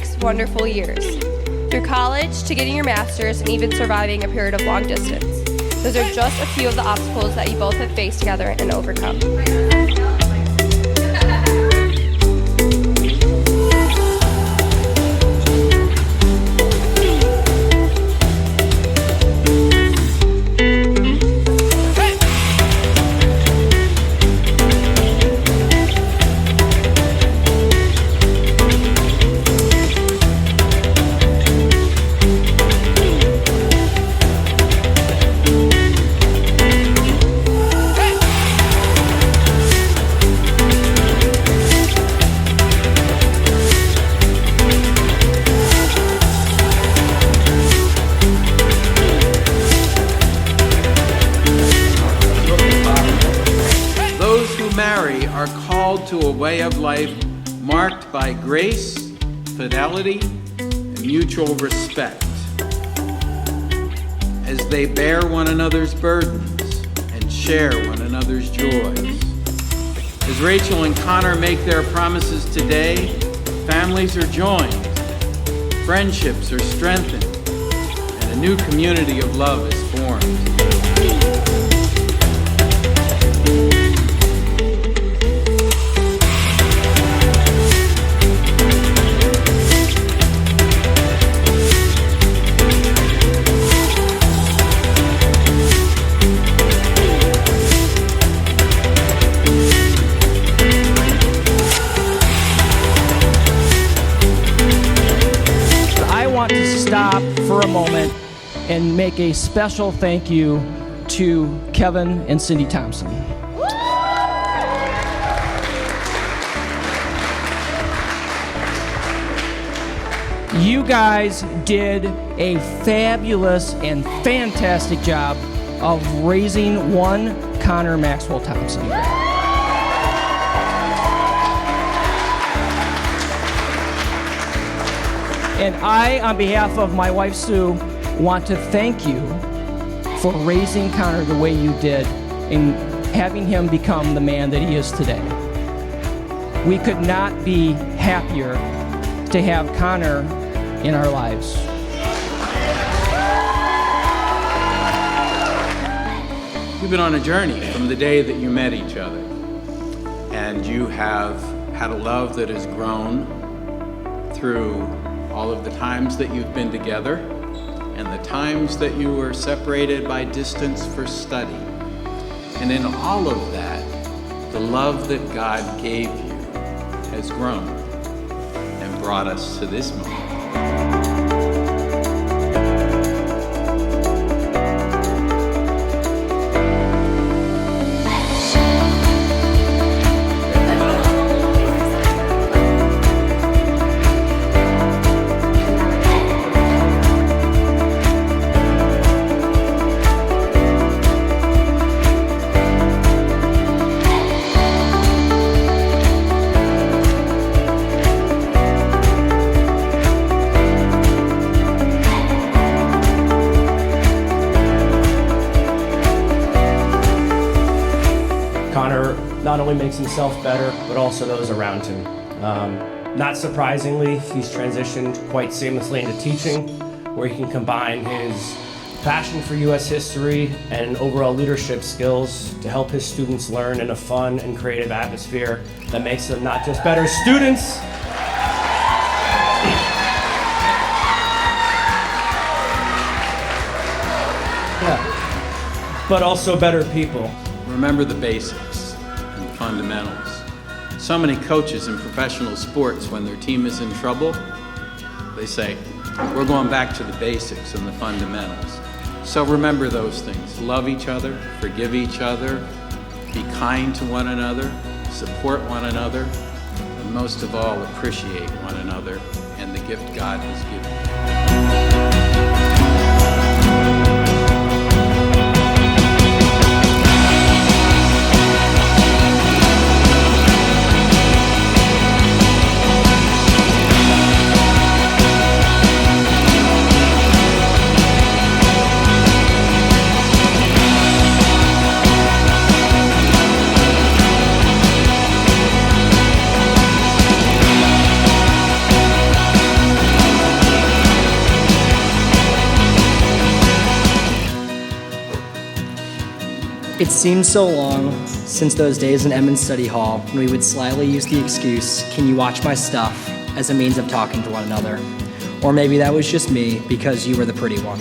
6 wonderful years. Through college, to getting your master's, and even surviving a period of long distance. Those are just a few of the obstacles that you both have faced together and overcome. Are called to a way of life marked by grace, fidelity, and mutual respect as they bear one another's burdens and share one another's joys. As Rachel and Connor make their promises today, families are joined, friendships are strengthened, and a new community of love is formed. Stop for a moment and make a special thank you to Kevin and Cindy Thompson. You guys did a fabulous and fantastic job of raising one Connor Maxwell Thompson. And I, on behalf of my wife Sue, want to thank you for raising Connor the way you did and having him become the man that he is today. We could not be happier to have Connor in our lives. You've been on a journey from the day that you met each other, and you have had a love that has grown through all of the times that you've been together and the times that you were separated by distance for study. And in all of that, the love that God gave you has grown and brought us to this moment. Connor not only makes himself better, but also those around him. Not surprisingly, he's transitioned quite seamlessly into teaching, where he can combine his passion for U.S. history and overall leadership skills to help his students learn in a fun and creative atmosphere that makes them not just better students, but also better people. Remember the basics and fundamentals. So many coaches in professional sports, when their team is in trouble, they say, we're going back to the basics and the fundamentals. So remember those things. Love each other, forgive each other, be kind to one another, support one another, and most of all, appreciate one another and the gift God has given you. It seems so long since those days in Emmons Study Hall when we would slyly use the excuse, "Can you watch my stuff?" as a means of talking to one another. Or maybe that was just me because you were the pretty one.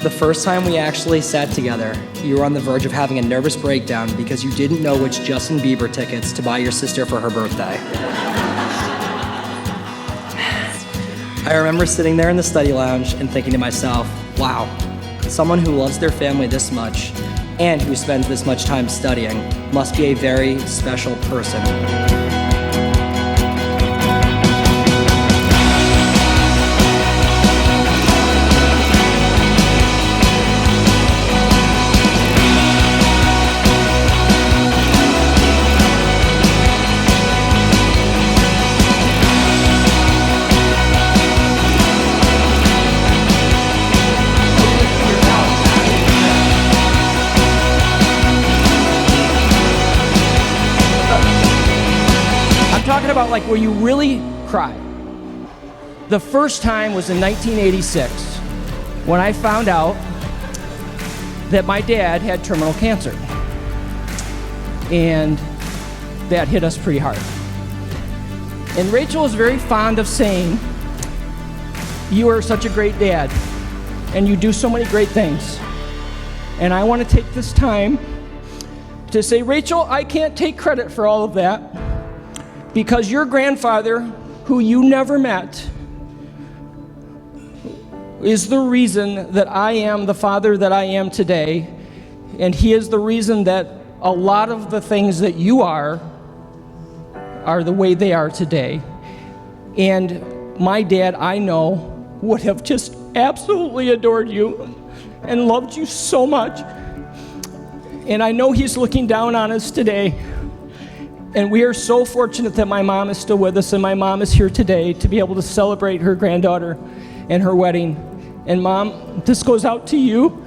The first time we actually sat together, you were on the verge of having a nervous breakdown because you didn't know which Justin Bieber tickets to buy your sister for her birthday. I remember sitting there in the study lounge and thinking to myself, wow, someone who loves their family this much and who spends this much time studying must be a very special person. Talking about like where you really cry. The first time was in 1986 when I found out that my dad had terminal cancer. And that hit us pretty hard. And Rachel is very fond of saying, "You are such a great dad and you do so many great things." And I want to take this time to say, Rachel, I can't take credit for all of that. Because your grandfather, who you never met, is the reason that I am the father that I am today, and he is the reason that a lot of the things that you are the way they are today. And my dad, I know, would have just absolutely adored you and loved you so much. And I know he's looking down on us today. And we are so fortunate that my mom is still with us, and my mom is here today to be able to celebrate her granddaughter and her wedding. And Mom, this goes out to you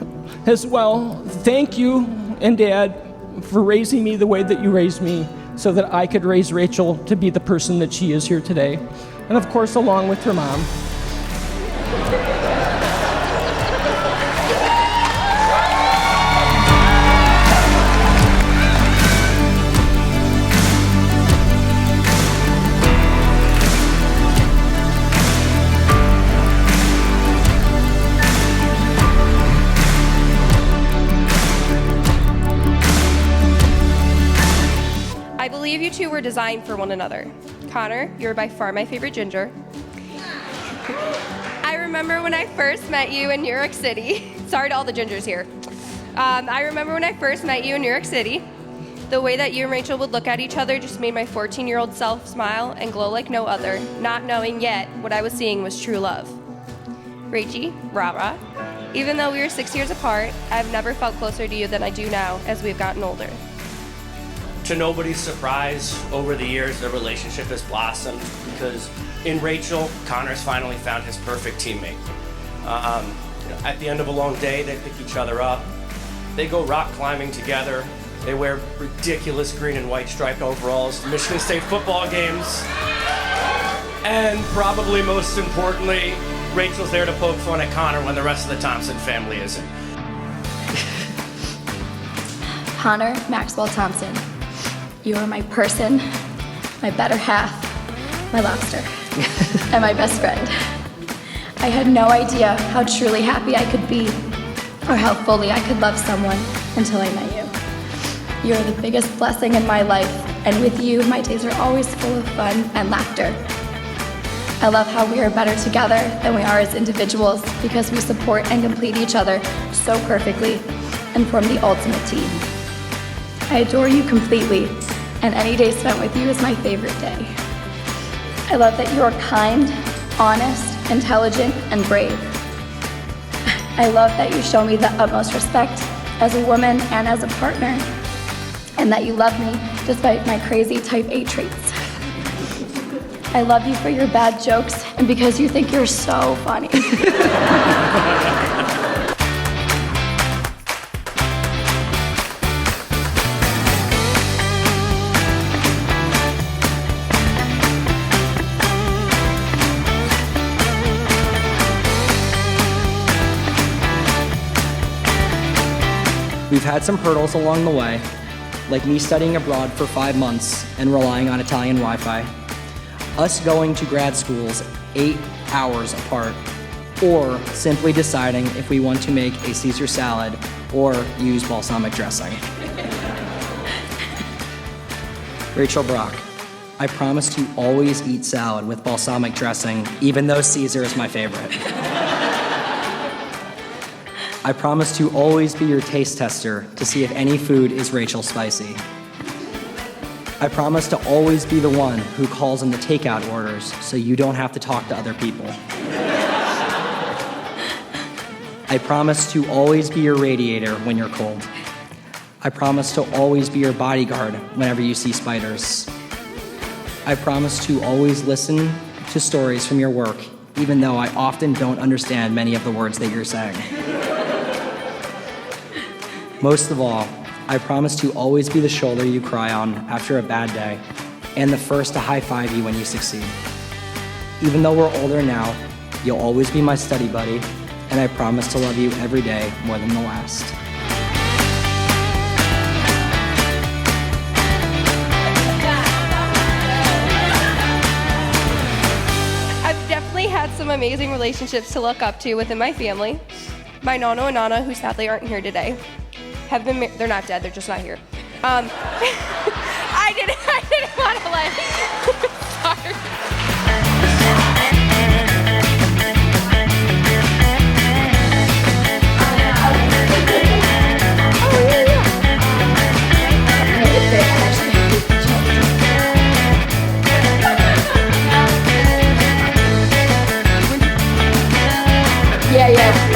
as well. Thank you, and Dad, for raising me the way that you raised me so that I could raise Rachel to be the person that she is here today. And of course, along with her mom. I believe you two were designed for one another. Connor, you're by far my favorite ginger. I remember when I first met you in New York City. Sorry to all the gingers here. I remember when I first met you in New York City. The way that you and Rachel would look at each other just made my 14-year-old self smile and glow like no other, not knowing yet what I was seeing was true love. Rachie, rah-rah. Even though we were 6 years apart, I've never felt closer to you than I do now as we've gotten older. To nobody's surprise, over the years, their relationship has blossomed because in Rachel, Connor's finally found his perfect teammate. At the end of a long day, they pick each other up. They go rock climbing together. They wear ridiculous green and white striped overalls to Michigan State football games. And probably most importantly, Rachel's there to poke fun at Connor when the rest of the Thompson family isn't. Connor Maxwell Thompson. You are my person, my better half, my lobster, and my best friend. I had no idea how truly happy I could be or how fully I could love someone until I met you. You are the biggest blessing in my life, and with you, my days are always full of fun and laughter. I love how we are better together than we are as individuals because we support and complete each other so perfectly and form the ultimate team. I adore you completely, and any day spent with you is my favorite day. I love that you are kind, honest, intelligent, and brave. I love that you show me the utmost respect as a woman and as a partner, and that you love me despite my crazy type A traits. I love you for your bad jokes and because you think you're so funny. We've had some hurdles along the way, like me studying abroad for 5 months and relying on Italian Wi-Fi, us going to grad schools 8 hours apart, or simply deciding if we want to make a Caesar salad or use balsamic dressing. Rachel Brock, I promise to always eat salad with balsamic dressing, even though Caesar is my favorite. I promise to always be your taste tester to see if any food is Rachel spicy. I promise to always be the one who calls in the takeout orders so you don't have to talk to other people. I promise to always be your radiator when you're cold. I promise to always be your bodyguard whenever you see spiders. I promise to always listen to stories from your work, even though I often don't understand many of the words that you're saying. Most of all, I promise to always be the shoulder you cry on after a bad day, and the first to high-five you when you succeed. Even though we're older now, you'll always be my study buddy, and I promise to love you every day more than the last. I've definitely had some amazing relationships to look up to within my family. My Nono and Nana, who sadly aren't here today, have been they're not dead, they're just not here. I didn't want to let sorry. Yeah.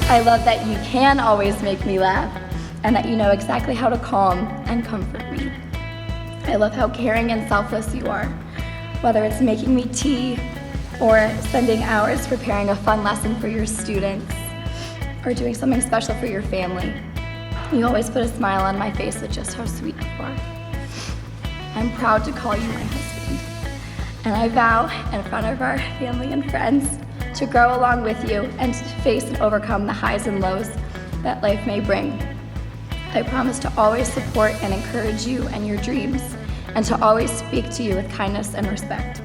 I love that you can always make me laugh and that you know exactly how to calm and comfort me. I love how caring and selfless you are, whether it's making me tea or spending hours preparing a fun lesson for your students or doing something special for your family. You always put a smile on my face with just how sweet you are. I'm proud to call you my husband, and I vow in front of our family and friends to grow along with you and to face and overcome the highs and lows that life may bring. I promise to always support and encourage you and your dreams, and to always speak to you with kindness and respect.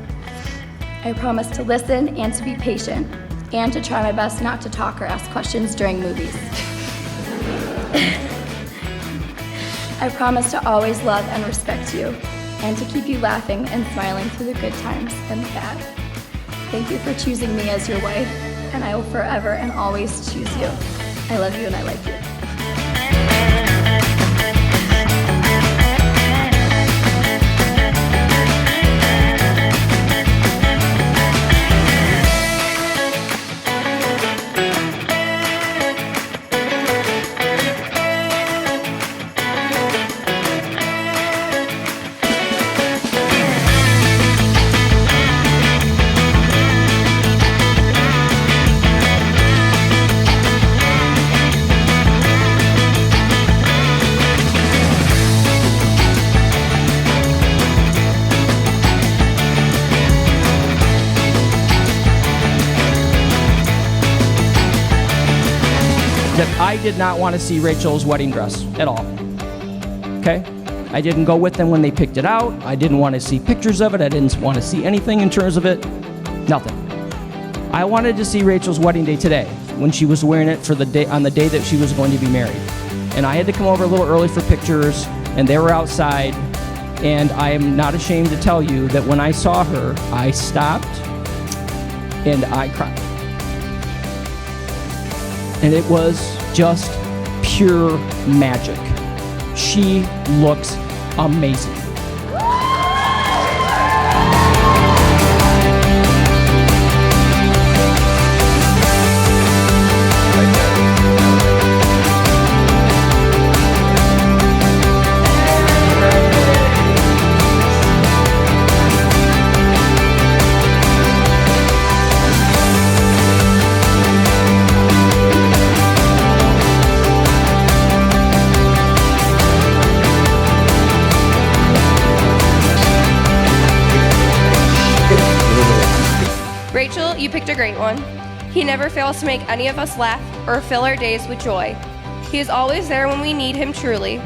I promise to listen and to be patient, and to try my best not to talk or ask questions during movies. I promise to always love and respect you, and to keep you laughing and smiling through the good times and the bad. Thank you for choosing me as your wife, and I will forever and always choose you. I love you and I like you. That I did not want to see Rachel's wedding dress at all. Okay? I didn't go with them when they picked it out. I didn't want to see pictures of it. I didn't want to see anything in terms of it. Nothing. I wanted to see Rachel's wedding day today when she was wearing it for the day on the day that she was going to be married. And I had to come over a little early for pictures, and they were outside. And I am not ashamed to tell you that when I saw her, I stopped and I cried. And it was just pure magic. She looks amazing. picked a great one. He never fails to make any of us laugh or fill our days with joy. He is always there when we need him truly,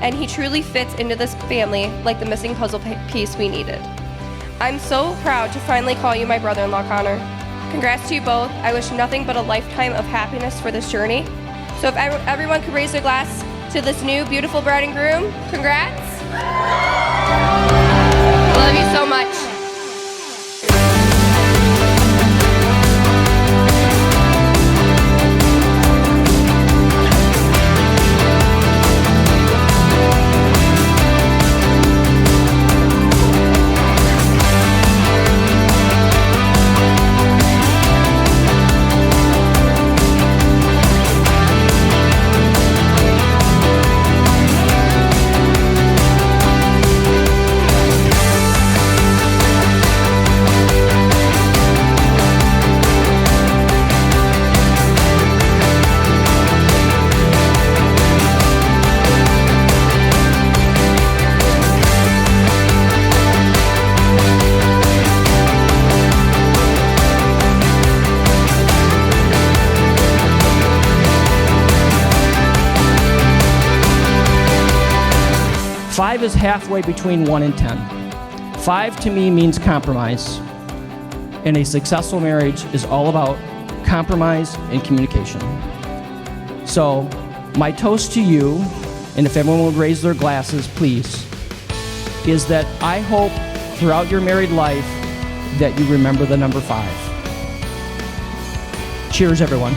and he truly fits into this family like the missing puzzle piece we needed. I'm so proud to finally call you my brother-in-law, Connor. Congrats to you both. I wish nothing but a lifetime of happiness for this journey. So if everyone could raise their glass to this new beautiful bride and groom, congrats. I love you so much. 5 is halfway between 1 and 10. 5 to me means compromise. And a successful marriage is all about compromise and communication. So, my toast to you, and if everyone would raise their glasses, please, is that I hope throughout your married life that you remember the number 5. Cheers, everyone.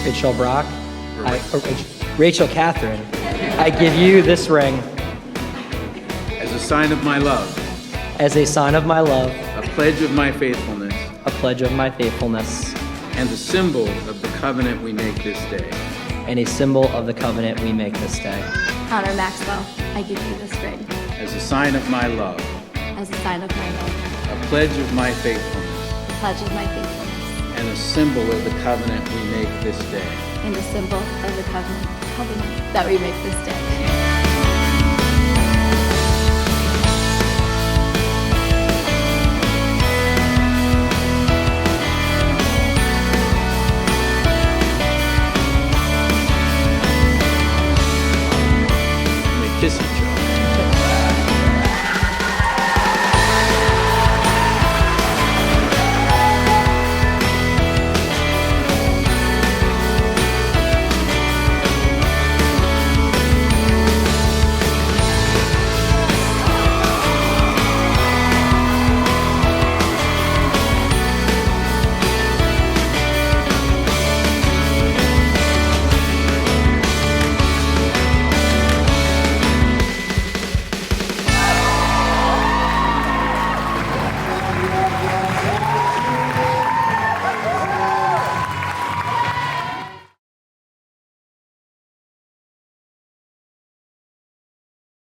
Rachel Brock, Rachel Catherine, I give you this ring As a sign of my love, as a sign of my love, a pledge of my faithfulness, a pledge of my faithfulness, and a symbol of the covenant we make this day. and a symbol of the covenant we make this day. Connor Maxwell, I give you this ring As a sign of my love, as a sign of my love, a pledge of my faithfulness, a pledge of my faithfulness, and a symbol of the covenant we make this day. and a symbol of the covenant that we make this day.